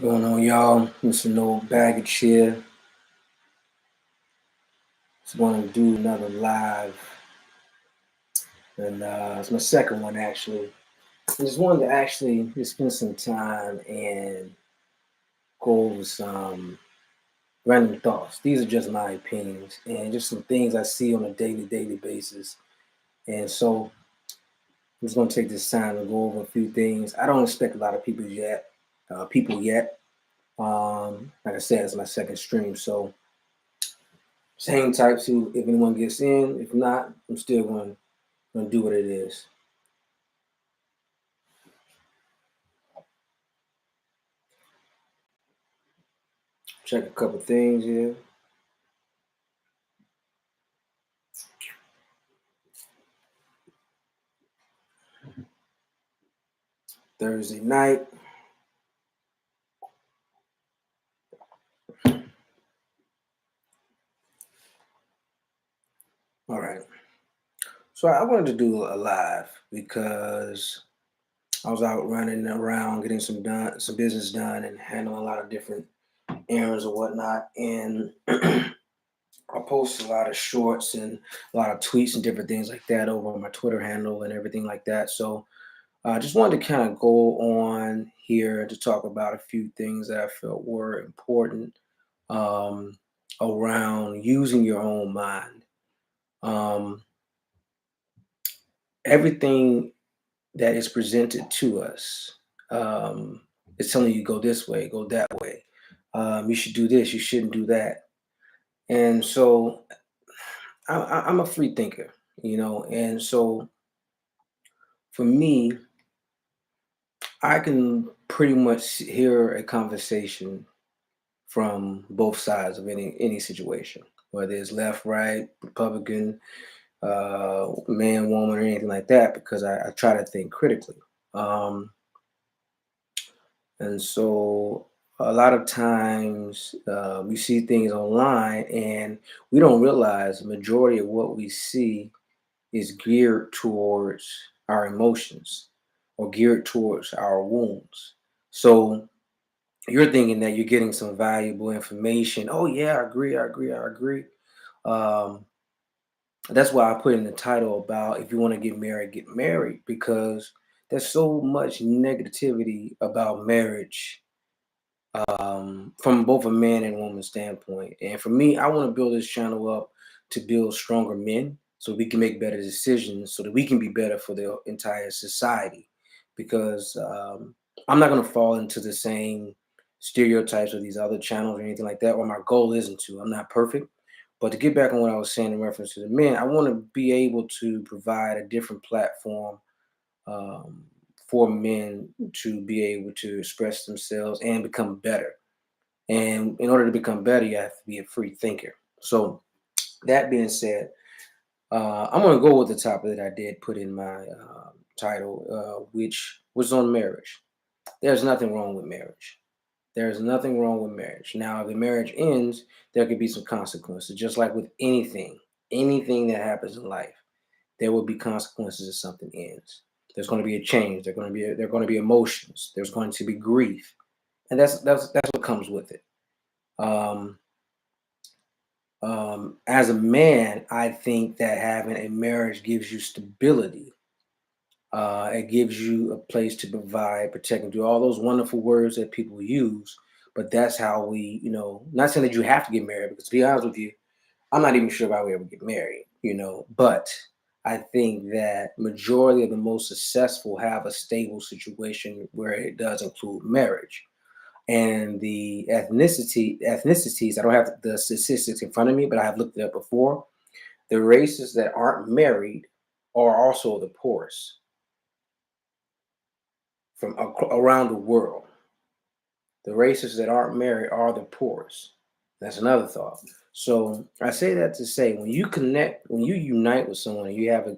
Going on, y'all? Mr. No Baggage here. Just want to do another live, and it's my second one actually. I just wanted to actually just spend some time and go over some random thoughts. These are just my opinions and just some things I see on a daily basis. And so I'm just gonna take this time to go over a few things. I don't expect a lot of people yet. Like I said, it's my second stream, so same type. See if anyone gets in. If not, I'm still gonna do what it is. Check a couple things here. Thursday night. All right. So I wanted to do a live because I was out running around getting some business done, and handling a lot of different errands or whatnot. And I post a lot of shorts and a lot of tweets and different things like that over on my Twitter handle and everything like that. So I just wanted to kind of go on here to talk about a few things that I felt were important um, around using your own mind. Um, Everything that is presented to us is telling you go this way, go that way. You should do this, you shouldn't do that. And so I'm a free thinker, and so for me, I can pretty much hear a conversation from both sides of any situation, whether it's left, right, Republican, man, woman, or anything like that, because I try to think critically. Um, and so a lot of times we see things online and we don't realize the majority of what we see is geared towards our emotions or geared towards our wounds. So you're thinking that you're getting some valuable information. Oh yeah, I agree. Um, that's why I put in the title about if you want to get married, because there's so much negativity about marriage from both a man and woman standpoint. And for me, I want to build this channel up to build stronger men so we can make better decisions, so that we can be better for the entire society. Because I'm not going to fall into the same stereotypes of these other channels or anything like that, or my goal isn't to. I'm not perfect. But to get back on what I was saying in reference to the men, I want to be able to provide a different platform um, for men to be able to express themselves and become better. And in order to become better, you have to be a free thinker. So that being said, I'm going to go with the topic that I did put in my title, which was on marriage. There's nothing wrong with marriage. There's nothing wrong with marriage. Now, if the marriage ends, there could be some consequences, just like with anything that happens in life. There will be consequences if something ends. There's going to be a change. There are going to be emotions. There's going to be grief, and that's what comes with it. Um, as a man, I think that having a marriage gives you stability. It gives you a place to provide, protect, and do all those wonderful words that people use. But that's how we, not saying that you have to get married, because to be honest with you, I'm not even sure if I would ever get married, but I think that majority of the most successful have a stable situation where it does include marriage. And the ethnicities, I don't have the statistics in front of me, but I have looked it up before. The races that aren't married are also the poorest from around the world. The races that aren't married are the poorest. That's another thought. So I say that to say, when you unite with someone, you have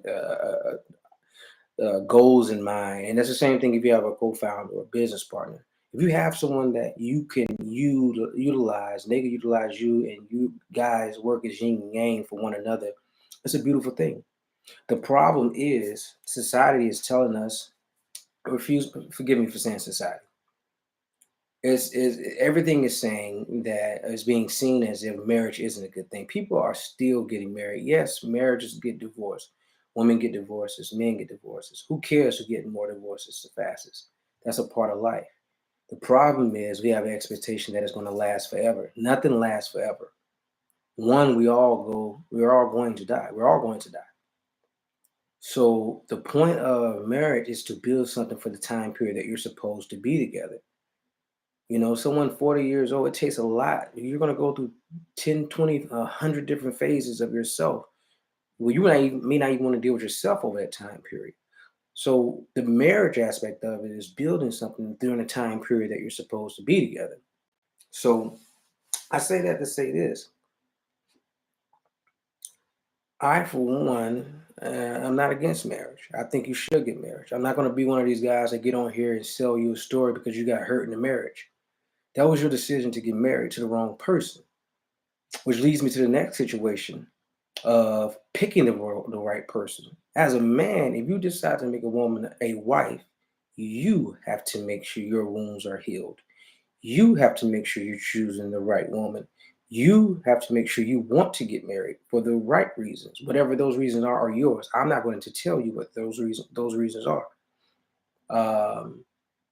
goals in mind, and that's the same thing if you have a co-founder or a business partner. If you have someone that you can utilize, they can utilize you, and you guys work as yin and yang for one another, it's a beautiful thing. The problem is society is telling us, refuse. Forgive me for saying society. is everything is saying that is being seen as if marriage isn't a good thing. People are still getting married. Yes, marriages get divorced. Women get divorces. Men get divorces. Who cares who getting more divorces the fastest? That's a part of life. The problem is we have an expectation that it's going to last forever. Nothing lasts forever. One, we're all going to die. We're all going to die. So the point of marriage is to build something for the time period that you're supposed to be together. Someone 40 years old, it takes a lot. You're going to go through 10, 20, 100 different phases of yourself. Well, may not even want to deal with yourself over that time period. So the marriage aspect of it is building something during the time period that you're supposed to be together. So I say that to say this. I, for one, I'm not against marriage. I think you should get married. I'm not going to be one of these guys that get on here and sell you a story because you got hurt in the marriage. That was your decision to get married to the wrong person, which leads me to the next situation of picking the right person. As a man, if you decide to make a woman a wife, you have to make sure your wounds are healed. You have to make sure you're choosing the right woman. You have to make sure you want to get married for the right reasons. Whatever those reasons are yours. I'm not going to tell you what those reasons are. Um,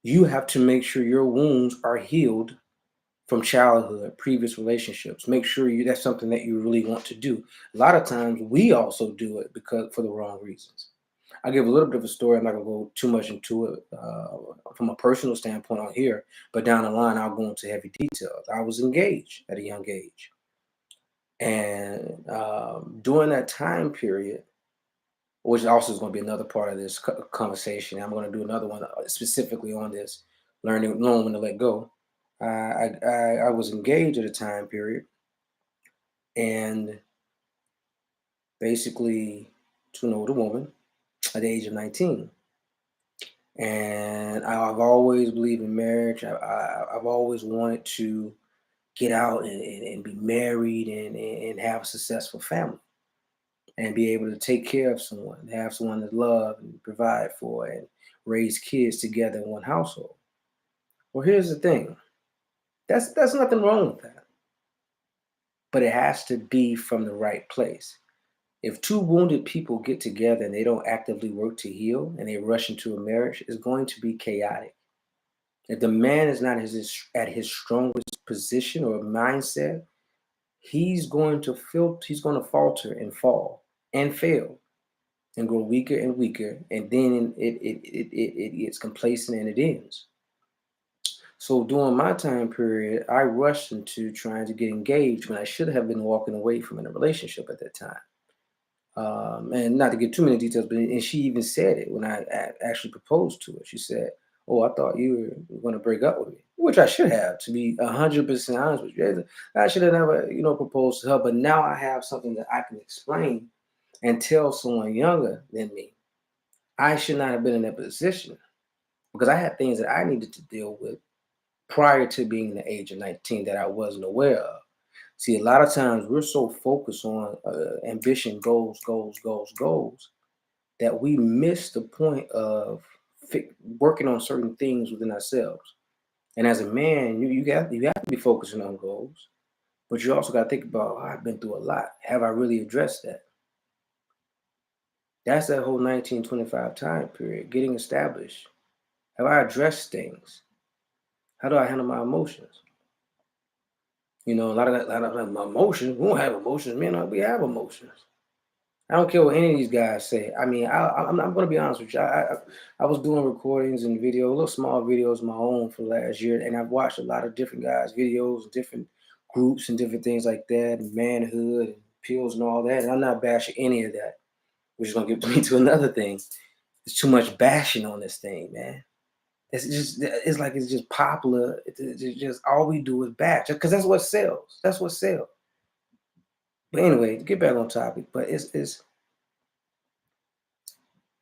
you have to make sure your wounds are healed from childhood, previous relationships. Make sure that's something that you really want to do. A lot of times we also do it because for the wrong reasons. I'll give a little bit of a story. I'm not gonna go too much into it from a personal standpoint on here, but down the line I'll go into heavy details. I was engaged at a young age, and during that time period, which also is going to be another part of this conversation. I'm going to do another one specifically on this, knowing when to let go. I was engaged at a time period, and basically to an older woman at the age of 19. And I've always believed in marriage. I've always wanted to get out and be married and have a successful family and be able to take care of someone, have someone to love and provide for and raise kids together in one household. Well, here's the thing. That's nothing wrong with that. But it has to be from the right place. If two wounded people get together and they don't actively work to heal and they rush into a marriage, it's going to be chaotic. If the man is not at his strongest position or mindset, he's going to falter and fall and fail and grow weaker and weaker, and then it gets complacent and it ends. So during my time period, I rushed into trying to get engaged when I should have been walking away from a relationship at that time. And not to give too many details, but and she even said it when I actually proposed to her. She said, "Oh, I thought you were going to break up with me," which I should have. To be 100% honest with you, I should have never, proposed to her. But now I have something that I can explain and tell someone younger than me. I should not have been in that position because I had things that I needed to deal with prior to being the age of 19 that I wasn't aware of. See, a lot of times we're so focused on ambition, goals, that we miss the point of working on certain things within ourselves. And as a man, you have to be focusing on goals, but you also got to think about, "Oh, I've been through a lot. Have I really addressed that?" That's that whole 1925 time period, getting established. Have I addressed things? How do I handle my emotions? A lot of my emotions. We don't have emotions, man. We have emotions. I don't care what any of these guys say. I mean, I'm going to be honest with you. I was doing recordings and video, little small videos of my own for last year, and I've watched a lot of different guys' videos, different groups, and different things like that, and manhood and pills and all that. And I'm not bashing any of that, which is going to get me to another thing. There's too much bashing on this thing, man. It's just popular. It's just all we do is bash because that's what sells. That's what sells. But anyway, to get back on topic, but it's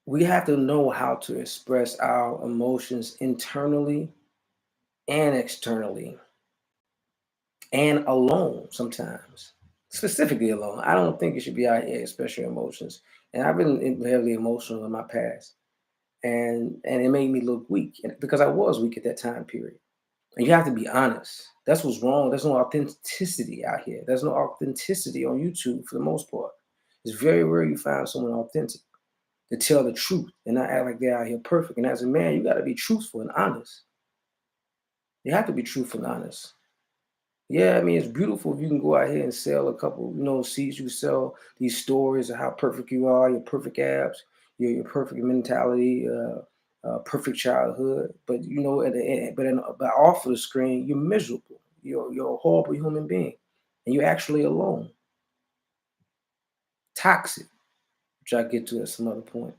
we have to know how to express our emotions internally and externally and alone sometimes, specifically alone. I don't think you should be out here expressing your emotions. And I've been heavily emotional in my past, and it made me look weak because I was weak at that time period. And you have to be honest. That's what's wrong. There's no authenticity out here. There's no authenticity on YouTube for the most part. It's very rare you find someone authentic to tell the truth and not act like they're out here perfect. And as a man, you got to be truthful and honest. You have to be truthful and honest. Yeah, I mean, it's beautiful if you can go out here and sell a couple, seeds. You sell these stories of how perfect you are, your perfect abs, your perfect mentality, perfect childhood. But at the end, but off of the screen, you're miserable. You're a horrible human being, and you're actually alone, toxic, which I get to at some other point.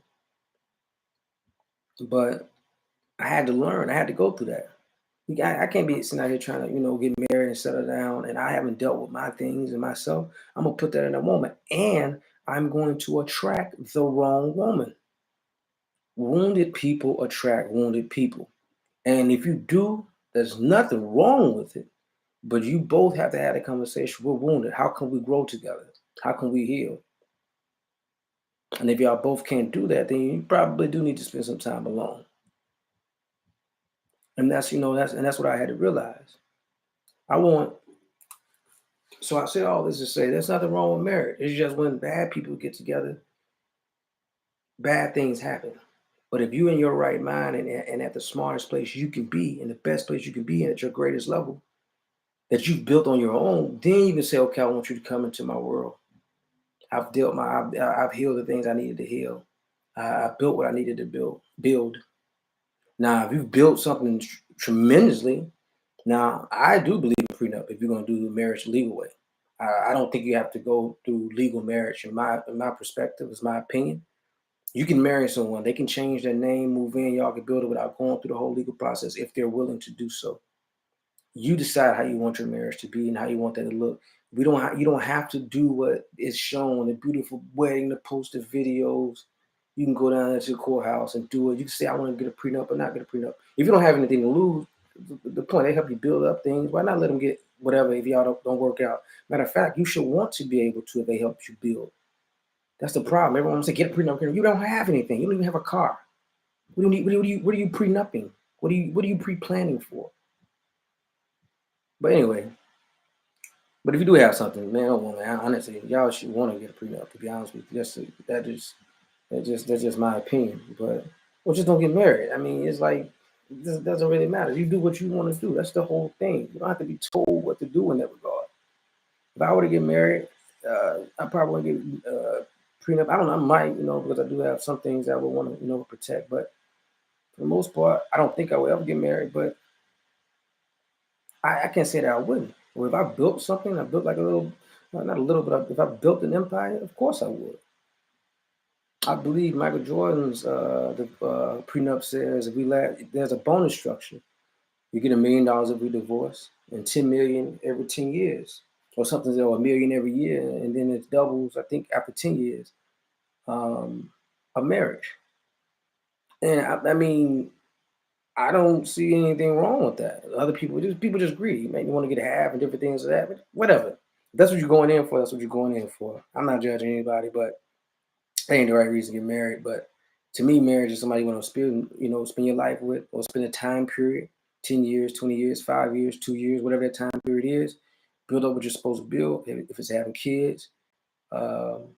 But I had to learn. I had to go through that. I can't be sitting out here trying to, get married and settle down, and I haven't dealt with my things and myself. I'm gonna put that in a moment, and I'm going to attract the wrong woman. Wounded people attract wounded people, and if you do, there's nothing wrong with it. But you both have to have a conversation. We're wounded. How can we grow together? How can we heal? And if y'all both can't do that, then you probably do need to spend some time alone. And that's what I had to realize. I want So I say all this to say there's nothing wrong with marriage. It's just when bad people get together, bad things happen. But if you're in your right mind and at the smartest place you can be, in the best place you can be, and at your greatest level that you've built on your own, then you can say, okay, I want you to come into my world. I've healed the things I needed to heal. I built what I needed to build. Now, if you've built something tremendously, now I do believe in prenup if you're going to do marriage the legal way. I don't think you have to go through legal marriage. In my perspective, is my opinion. You can marry someone; they can change their name, move in, y'all can build it without going through the whole legal process if they're willing to do so. You decide how you want your marriage to be and how you want that to look. You don't have to do what is shown, the beautiful wedding, the posted videos. You can go down to the courthouse and do it. You can say, I want to get a prenup or not get a prenup. If you don't have anything to lose, the point, they help you build up things. Why not let them get whatever if y'all don't work out? Matter of fact, you should want to be able to if they help you build. That's the problem. Everyone wants to get a prenup. You don't have anything. You don't even have a car. What do you need? What are you prenupping? What are you pre-planning for? But anyway, but if you do have something, man or woman, honestly, y'all should want to get a prenup. To be honest with you, that's just my opinion. But or just don't get married. I mean, it's like this doesn't really matter. You do what you want to do. That's the whole thing. You don't have to be told what to do in that regard. If I were to get married, I probably would get prenup. I don't know. I might, because I do have some things I would want to, protect. But for the most part, I don't think I would ever get married. But I can't say that I wouldn't. Or if I built something, I built like a little, well, not a little, but if I built an empire, of course I would. I believe Michael Jordan's prenup says there's a bonus structure. You get $1 million if we divorce, and 10 million every 10 years, or something, or 1 million every year, and then it doubles. I think after 10 years of marriage. And I mean, I don't see anything wrong with that. Other people just greedy. You may want to get a half and different things of that, but whatever. If that's what you're going in for. That's what you're going in for. I'm not judging anybody, but that ain't the right reason to get married. But to me, marriage is somebody you want to spend your life with, or spend a time period, 10 years, 20 years, 5 years, 2 years, whatever that time period is. Build up what you're supposed to build. If it's having kids,